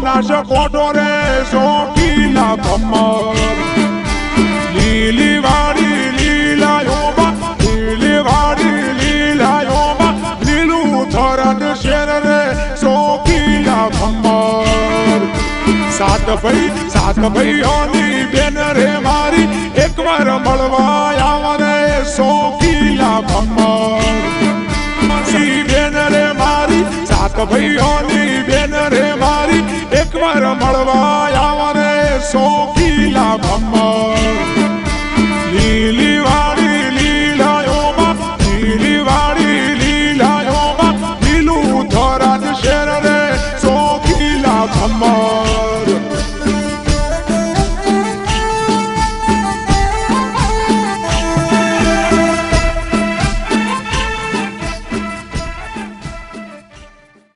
નાશ કોટો રે શોખીલા ભમર લીલી વાડી લીલાયોમાં લીલી વાડી લીલાયોમાં લીલું થરણ શેર રે શોખીલા ભમર સાત ભાઈઓની બેન રે મારી એકવાર મળવા આવ રે શોખીલા ભમર બેન રે મારી સાત ભાઈઓની